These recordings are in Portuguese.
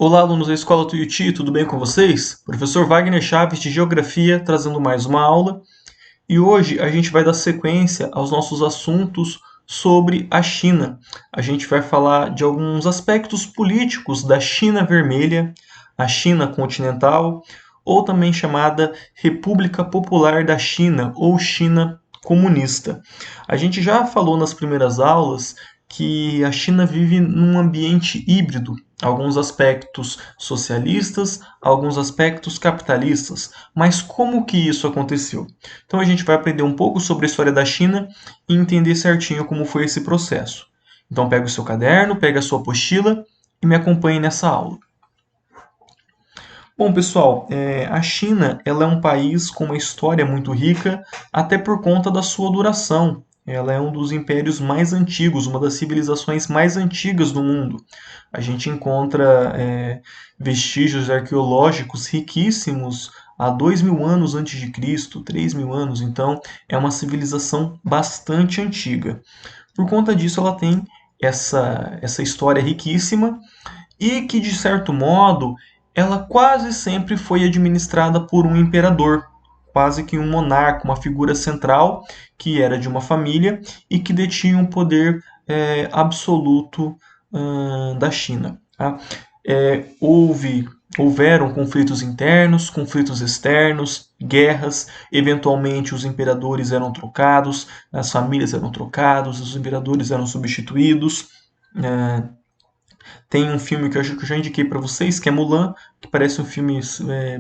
Olá, alunos da Escola Tuiuti, tudo bem com vocês? Professor Wagner Chaves, de Geografia, trazendo mais uma aula. E hoje a gente vai dar sequência aos nossos assuntos sobre a China. A gente vai falar de alguns aspectos políticos da China Vermelha, a China continental, ou também chamada República Popular da China, ou China comunista. A gente já falou nas primeiras aulas que a China vive num ambiente híbrido, alguns aspectos socialistas, alguns aspectos capitalistas. Mas como que isso aconteceu? Então a gente vai aprender um pouco sobre a história da China e entender certinho como foi esse processo. Então pega o seu caderno, pega a sua apostila e me acompanhe nessa aula. Bom, pessoal, a China ela é um país com uma história muito rica, até por conta da sua duração. Ela é um dos impérios mais antigos, uma das civilizações mais antigas do mundo. A gente encontra vestígios arqueológicos riquíssimos há 2.000 anos antes de Cristo, 3.000 anos. Então, é uma civilização bastante antiga. Por conta disso, ela tem essa história riquíssima e que, de certo modo, ela quase sempre foi administrada por um imperador, quase que um monarca, uma figura central que era de uma família e que detinha um poder absoluto da China. Tá? Houveram conflitos internos, conflitos externos, guerras, eventualmente os imperadores eram trocados, as famílias eram trocadas, os imperadores eram substituídos. Tem um filme que eu acho que eu já indiquei para vocês, que é Mulan, que parece um filme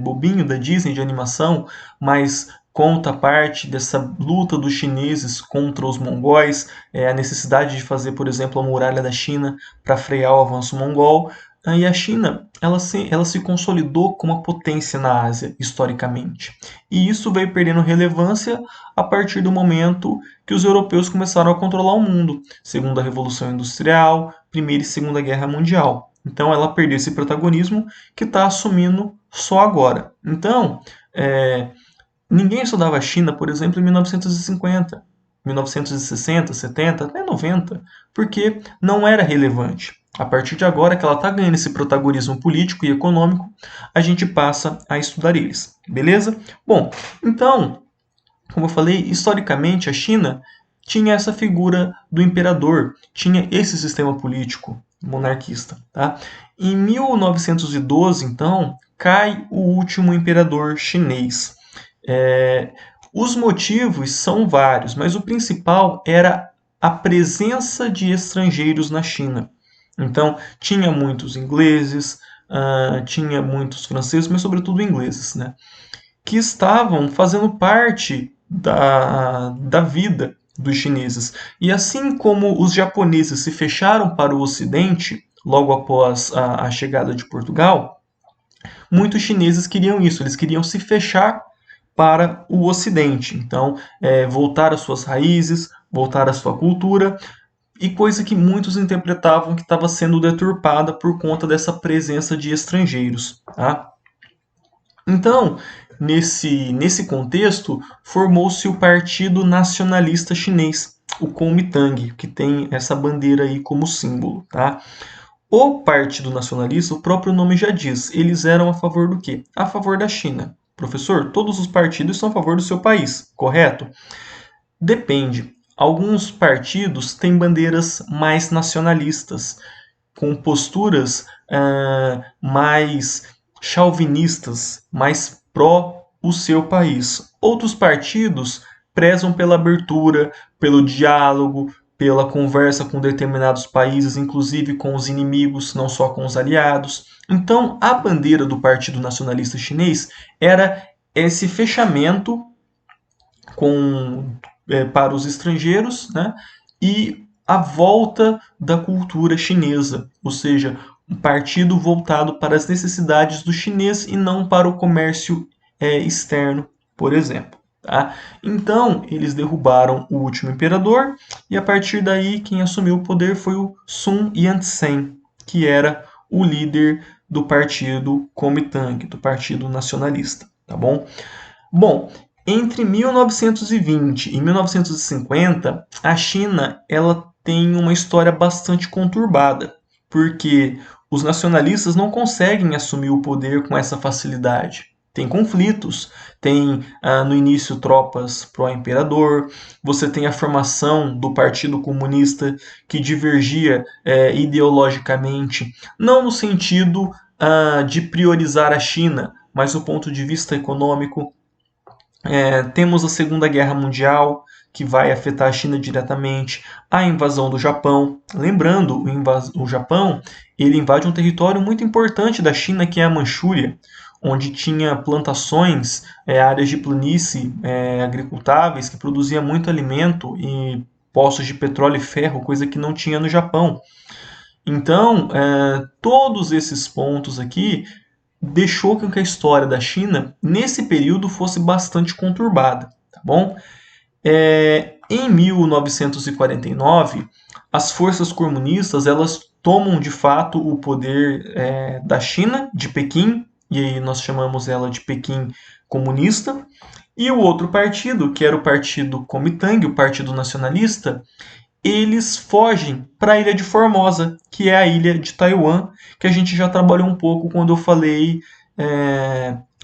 bobinho da Disney, de animação, mas conta parte dessa luta dos chineses contra os mongóis, a necessidade de fazer, por exemplo, a muralha da China para frear o avanço mongol. E a China ela se consolidou como uma potência na Ásia, historicamente. E isso veio perdendo relevância a partir do momento que os europeus começaram a controlar o mundo, segundo a Revolução Industrial, Primeira e Segunda Guerra Mundial. Então ela perdeu esse protagonismo que está assumindo só agora. Então, ninguém estudava a China, por exemplo, em 1950, 1960, 70, até 90, porque não era relevante. A partir de agora que ela está ganhando esse protagonismo político e econômico, a gente passa a estudar eles. Beleza? Bom, então, como eu falei, historicamente a China tinha essa figura do imperador, tinha esse sistema político monarquista. Tá? Em 1912, então, cai o último imperador chinês. Os motivos são vários, mas o principal era a presença de estrangeiros na China. Então, tinha muitos ingleses, tinha muitos franceses, mas sobretudo ingleses, né? Que estavam fazendo parte da vida dos chineses. E assim como os japoneses se fecharam para o Ocidente, logo após a chegada de Portugal, muitos chineses queriam isso, eles queriam se fechar para o Ocidente. Então, voltar às suas raízes, voltar à sua cultura, e coisa que muitos interpretavam que estava sendo deturpada por conta dessa presença de estrangeiros. Tá? Então, nesse contexto, formou-se o Partido Nacionalista Chinês, o Kuomintang, que tem essa bandeira aí como símbolo. Tá? O Partido Nacionalista, o próprio nome já diz, eles eram a favor do quê? A favor da China. Professor, todos os partidos são a favor do seu país, correto? Depende. Alguns partidos têm bandeiras mais nacionalistas, com posturas mais chauvinistas, mais pró o seu país. Outros partidos prezam pela abertura, pelo diálogo, pela conversa com determinados países, inclusive com os inimigos, não só com os aliados. Então, a bandeira do Partido Nacionalista Chinês era esse fechamento para os estrangeiros, né? E a volta da cultura chinesa, ou seja, um partido voltado para as necessidades do chinês e não para o comércio externo, por exemplo. Tá? Então, eles derrubaram o último imperador e a partir daí quem assumiu o poder foi o Sun Yat-sen, que era o líder do partido Kuomintang, do Partido Nacionalista. Tá bom? Bom, entre 1920 e 1950, a China ela tem uma história bastante conturbada, porque os nacionalistas não conseguem assumir o poder com essa facilidade. Tem conflitos, tem no início tropas pró-imperador, você tem a formação do Partido Comunista que divergia ideologicamente, não no sentido de priorizar a China, mas do ponto de vista econômico. Temos a Segunda Guerra Mundial, que vai afetar a China diretamente, a invasão do Japão. Lembrando, o Japão ele invade um território muito importante da China, que é a Manchúria, onde tinha plantações, áreas de planície agricultáveis, que produzia muito alimento e poços de petróleo e ferro, coisa que não tinha no Japão. Então, todos esses pontos aqui deixou com que a história da China, nesse período, fosse bastante conturbada. Tá bom? Em 1949, as forças comunistas elas tomam de fato o poder da China, de Pequim, e aí nós chamamos ela de Pequim comunista, e o outro partido, que era o partido Kuomintang, o Partido Nacionalista, eles fogem para a ilha de Formosa, que é a ilha de Taiwan, que a gente já trabalhou um pouco quando eu falei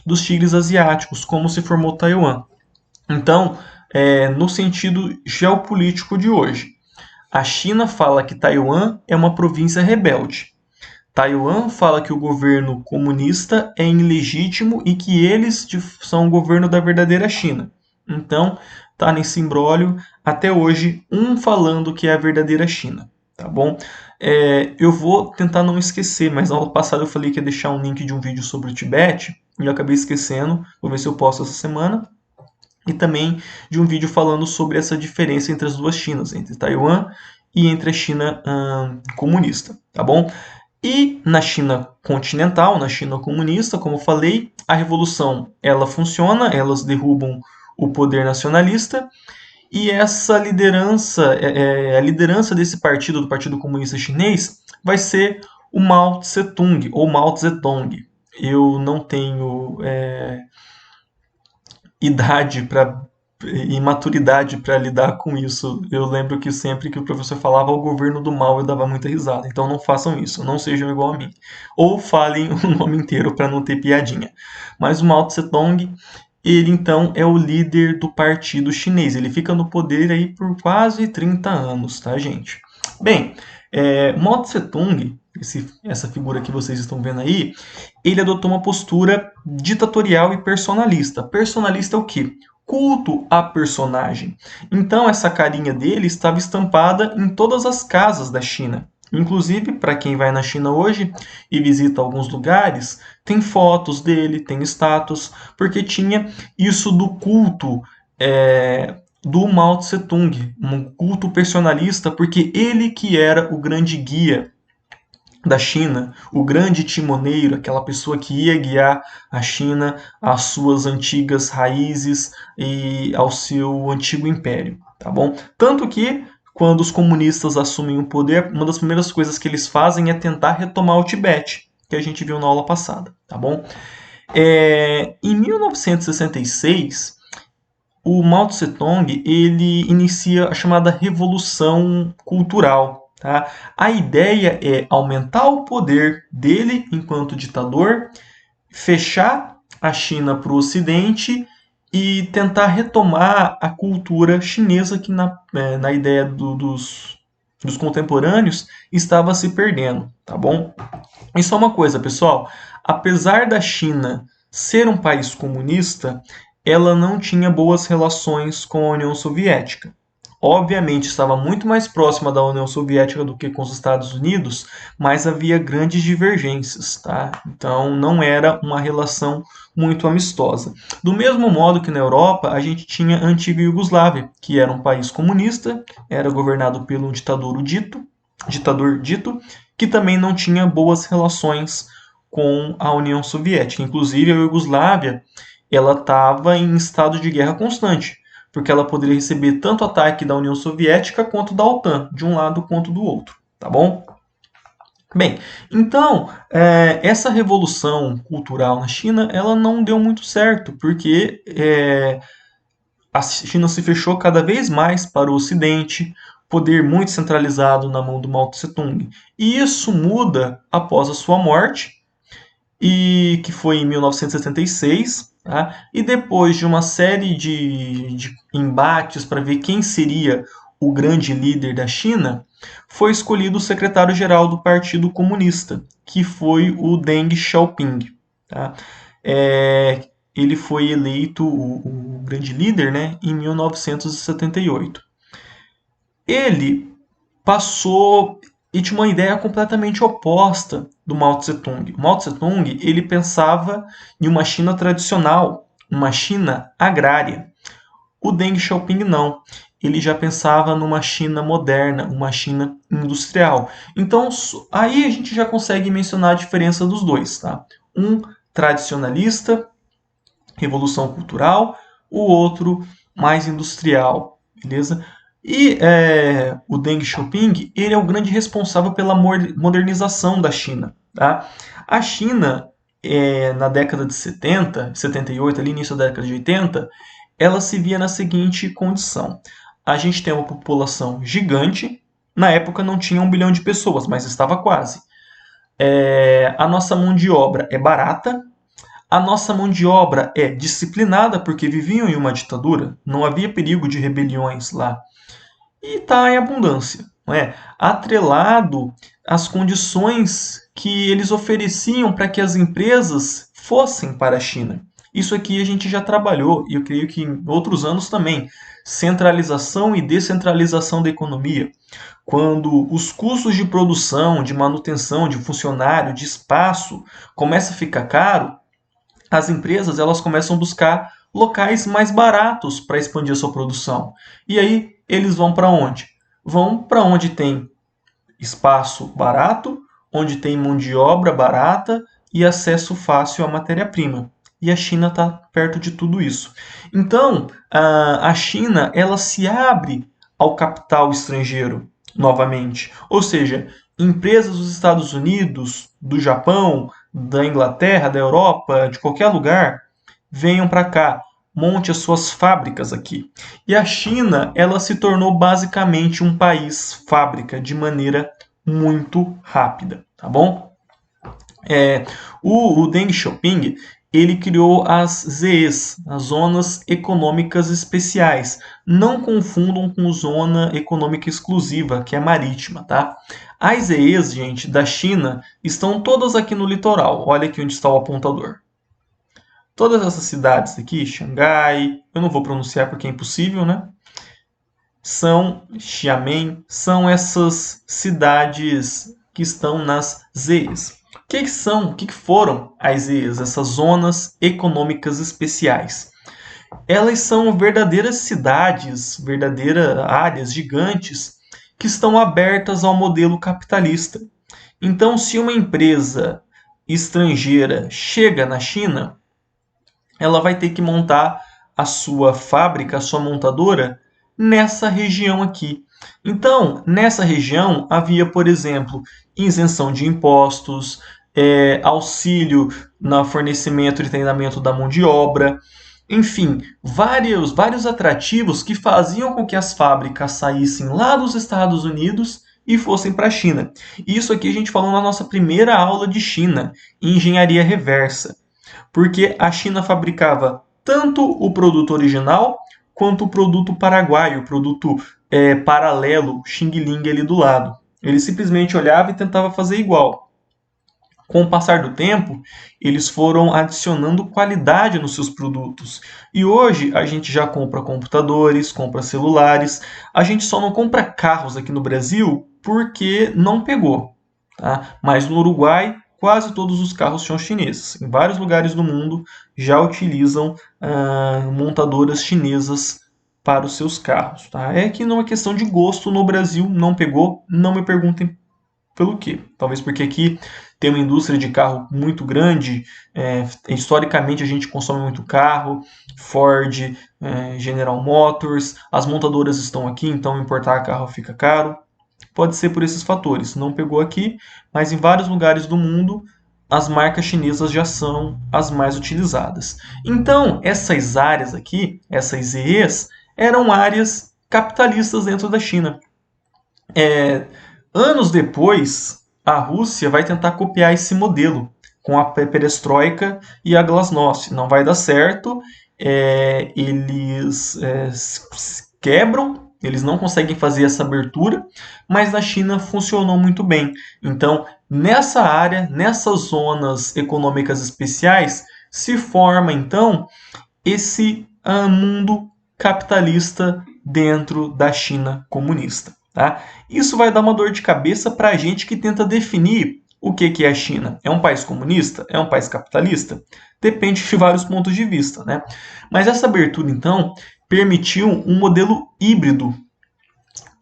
dos tigres asiáticos, como se formou Taiwan. Então, no sentido geopolítico de hoje, a China fala que Taiwan é uma província rebelde. Taiwan fala que o governo comunista é ilegítimo e que eles são o governo da verdadeira China. Então, tá nesse imbróglio até hoje, um falando que é a verdadeira China, tá bom? Eu vou tentar não esquecer, mas na aula passada eu falei que ia deixar um link de um vídeo sobre o Tibete, e eu acabei esquecendo, vou ver se eu posto essa semana. E também de um vídeo falando sobre essa diferença entre as duas Chinas, entre Taiwan e entre a China comunista, tá bom? E na China continental, na China comunista, como eu falei, a revolução ela funciona, elas derrubam o poder nacionalista e essa liderança, a liderança desse partido, do Partido Comunista Chinês, vai ser o Mao Tse-tung ou Mao Zedong. Eu não tenho idade e maturidade para lidar com isso. Eu lembro que sempre que o professor falava o governo do mal, eu dava muita risada. Então não façam isso, não sejam igual a mim. Ou falem o nome inteiro para não ter piadinha. Mas o Mao Tse-tung, ele então é o líder do partido chinês. Ele fica no poder aí por quase 30 anos, tá, gente? Bem, Mao Tse-tung, essa figura que vocês estão vendo aí, ele adotou uma postura ditatorial e personalista. Personalista é o quê? Culto à personagem. Então essa carinha dele estava estampada em todas as casas da China. Inclusive, para quem vai na China hoje e visita alguns lugares, tem fotos dele, tem status, porque tinha isso do culto do Mao Tse-tung, um culto personalista, porque ele que era o grande guia da China, o grande timoneiro, aquela pessoa que ia guiar a China às suas antigas raízes e ao seu antigo império, tá bom? Tanto que quando os comunistas assumem o poder, uma das primeiras coisas que eles fazem é tentar retomar o Tibete, que a gente viu na aula passada, tá bom? Em 1966, o Mao Tse-tung ele inicia a chamada Revolução Cultural. Tá? A ideia é aumentar o poder dele enquanto ditador, fechar a China para o Ocidente e tentar retomar a cultura chinesa que na ideia dos contemporâneos estava se perdendo, tá bom? E só uma coisa, pessoal, apesar da China ser um país comunista, ela não tinha boas relações com a União Soviética. Obviamente estava muito mais próxima da União Soviética do que com os Estados Unidos, mas havia grandes divergências, tá? Então não era uma relação muito amistosa. Do mesmo modo que na Europa, a gente tinha a antiga Iugoslávia, que era um país comunista, era governado pelo ditador dito, que também não tinha boas relações com a União Soviética. Inclusive a Iugoslávia, ela estava em estado de guerra constante, porque ela poderia receber tanto ataque da União Soviética quanto da OTAN, de um lado quanto do outro, tá bom? Bem, então, essa revolução cultural na China, ela não deu muito certo, porque a China se fechou cada vez mais para o Ocidente, poder muito centralizado na mão do Mao Tse-tung. E isso muda após a sua morte, e que foi em 1976, tá? E depois de uma série de embates para ver quem seria o grande líder da China, foi escolhido o secretário-geral do Partido Comunista, que foi o Deng Xiaoping. Tá? Ele foi eleito o grande líder, né, em 1978. Ele passou e tinha uma ideia completamente oposta do Mao Tse-tung. O Mao Tse-tung, ele pensava em uma China tradicional, uma China agrária. O Deng Xiaoping não. Ele já pensava numa China moderna, uma China industrial. Então, aí a gente já consegue mencionar a diferença dos dois, tá? Um tradicionalista, revolução cultural, o outro mais industrial, beleza? E o Deng Xiaoping, ele é o grande responsável pela modernização da China. Tá? A China, na década de 70, 78, ali início da década de 80, ela se via na seguinte condição. A gente tem uma população gigante, na época não tinha 1 bilhão de pessoas, mas estava quase. A nossa mão de obra é barata, a nossa mão de obra é disciplinada, porque viviam em uma ditadura, não havia perigo de rebeliões lá. E está em abundância, não é? Atrelado às condições que eles ofereciam para que as empresas fossem para a China. Isso aqui a gente já trabalhou, e eu creio que em outros anos também. Centralização e descentralização da economia. Quando os custos de produção, de manutenção, de funcionário, de espaço começa a ficar caro, as empresas elas começam a buscar locais mais baratos para expandir a sua produção. E aí eles vão para onde? Vão para onde tem espaço barato, onde tem mão de obra barata e acesso fácil à matéria-prima. E a China está perto de tudo isso. Então, a China ela se abre ao capital estrangeiro novamente. Ou seja, empresas dos Estados Unidos, do Japão, da Inglaterra, da Europa, de qualquer lugar, venham para cá, monte as suas fábricas aqui. E a China, ela se tornou basicamente um país fábrica de maneira muito rápida, tá bom? O Deng Xiaoping, ele criou as ZEs, as Zonas Econômicas Especiais. Não confundam com Zona Econômica Exclusiva, que é marítima, tá? As ZEs, gente, da China, estão todas aqui no litoral. Olha aqui onde está o apontador. Todas essas cidades aqui, Xangai, eu não vou pronunciar porque é impossível, né? São Xiamen, são essas cidades que estão nas ZEs. O que foram as ZEs, essas zonas econômicas especiais? Elas são verdadeiras cidades, verdadeiras áreas gigantes que estão abertas ao modelo capitalista. Então, se uma empresa estrangeira chega na China, ela vai ter que montar a sua fábrica, a sua montadora, nessa região aqui. Então, nessa região havia, por exemplo, isenção de impostos, auxílio no fornecimento e treinamento da mão de obra, enfim, vários atrativos que faziam com que as fábricas saíssem lá dos Estados Unidos e fossem para a China. Isso aqui a gente falou na nossa primeira aula de China, engenharia reversa, porque a China fabricava tanto o produto original quanto o produto paraguaio, o produto paralelo, Xing Ling ali do lado. Ele simplesmente olhava e tentava fazer igual. Com o passar do tempo, eles foram adicionando qualidade nos seus produtos. E hoje a gente já compra computadores, compra celulares. A gente só não compra carros aqui no Brasil porque não pegou. Tá? Mas no Uruguai, quase todos os carros são chineses. Em vários lugares do mundo já utilizam montadoras chinesas para os seus carros. Tá? É que não é questão de gosto, no Brasil não pegou, não me perguntem pelo quê. Talvez porque aqui tem uma indústria de carro muito grande, historicamente a gente consome muito carro, Ford, General Motors, as montadoras estão aqui, então importar carro fica caro. Pode ser por esses fatores. Não pegou aqui, mas em vários lugares do mundo as marcas chinesas já são as mais utilizadas. Então, essas áreas aqui, essas ZEs, eram áreas capitalistas dentro da China. Anos depois, a Rússia vai tentar copiar esse modelo com a perestroika e a glasnost. Não vai dar certo, eles quebram, eles não conseguem fazer essa abertura, mas na China funcionou muito bem. Então, nessa área, nessas zonas econômicas especiais, se forma então esse mundo capitalista dentro da China comunista. Tá? Isso vai dar uma dor de cabeça para a gente que tenta definir o que é a China. É um país comunista? É um país capitalista? Depende de vários pontos de vista. Né? Mas essa abertura, então, permitiu um modelo híbrido,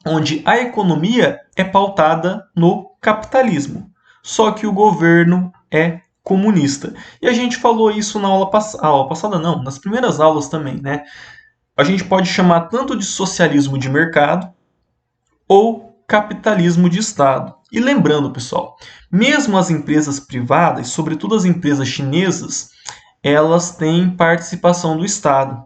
onde a economia é pautada no capitalismo, só que o governo é comunista. E a gente falou isso na aula passada, não, nas primeiras aulas também, né? A gente pode chamar tanto de socialismo de mercado ou capitalismo de Estado. E lembrando, pessoal, mesmo as empresas privadas, sobretudo as empresas chinesas, elas têm participação do Estado.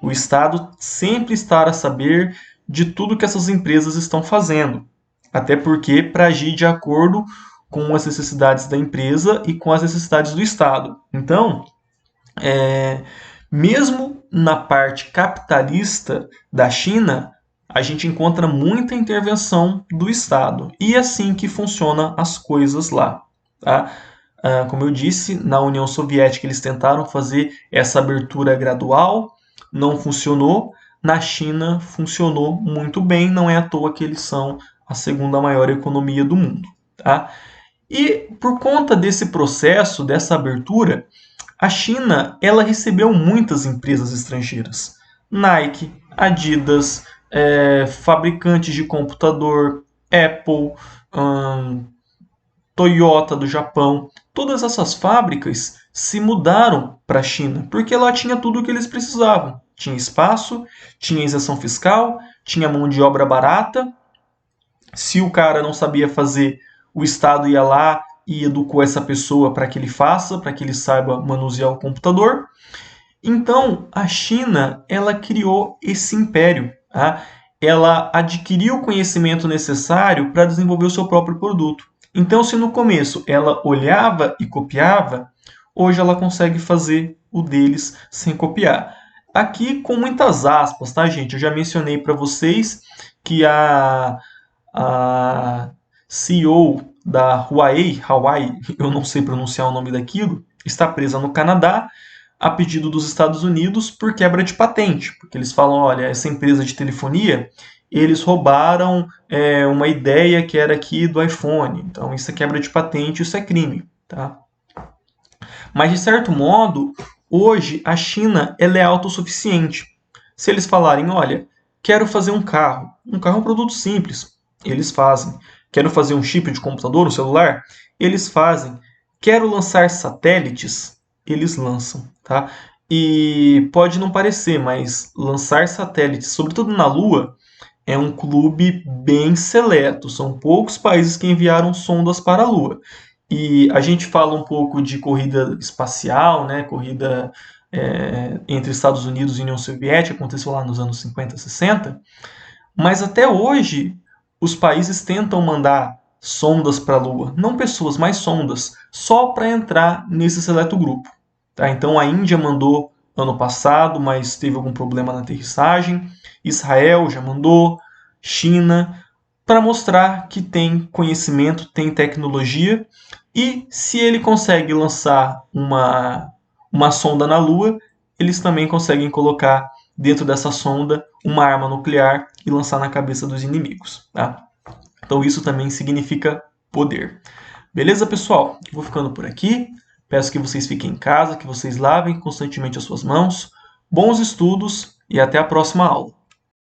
O Estado sempre está a saber de tudo que essas empresas estão fazendo, até porque para agir de acordo com as necessidades da empresa e com as necessidades do Estado. Então, mesmo na parte capitalista da China, a gente encontra muita intervenção do Estado. E é assim que funcionam as coisas lá. Tá? Como eu disse, na União Soviética eles tentaram fazer essa abertura gradual, não funcionou. Na China funcionou muito bem, não é à toa que eles são a segunda maior economia do mundo. Tá? E por conta desse processo, dessa abertura, a China ela recebeu muitas empresas estrangeiras. Nike, Adidas, fabricantes de computador, Apple, Toyota do Japão. Todas essas fábricas se mudaram para a China, porque lá tinha tudo o que eles precisavam. Tinha espaço, tinha isenção fiscal, tinha mão de obra barata. Se o cara não sabia fazer, o Estado ia lá e educou essa pessoa para que ele faça, para que ele saiba manusear o computador. Então, a China, ela criou esse império. Tá? Ela adquiriu o conhecimento necessário para desenvolver o seu próprio produto. Então, se no começo ela olhava e copiava, hoje ela consegue fazer o deles sem copiar. Aqui com muitas aspas, tá, gente? Eu já mencionei para vocês que a CEO da Huawei, eu não sei pronunciar o nome daquilo, está presa no Canadá a pedido dos Estados Unidos por quebra de patente, porque eles falam, olha, essa empresa de telefonia, eles roubaram uma ideia que era aqui do iPhone, então isso é quebra de patente, isso é crime, tá? Mas de certo modo, hoje a China ela é autossuficiente. Se eles falarem, olha, quero fazer um carro é um produto simples, eles fazem. Quero fazer um chip de computador, um celular, eles fazem. Quero lançar satélites, eles lançam, tá? E pode não parecer, mas lançar satélites, sobretudo na Lua, é um clube bem seleto. São poucos países que enviaram sondas para a Lua. E a gente fala um pouco de corrida espacial, né? Corrida entre Estados Unidos e União Soviética, aconteceu lá nos anos 50, 60. Mas até hoje, os países tentam mandar sondas para a Lua. Não pessoas, mas sondas. Só para entrar nesse seleto grupo. Tá? Então a Índia mandou ano passado, mas teve algum problema na aterrissagem. Israel já mandou. China. Para mostrar que tem conhecimento, tem tecnologia. E se ele consegue lançar uma sonda na Lua, eles também conseguem colocar dentro dessa sonda uma arma nuclear e lançar na cabeça dos inimigos. Tá? Então isso também significa poder. Beleza, pessoal? Vou ficando por aqui. Peço que vocês fiquem em casa, que vocês lavem constantemente as suas mãos. Bons estudos e até a próxima aula.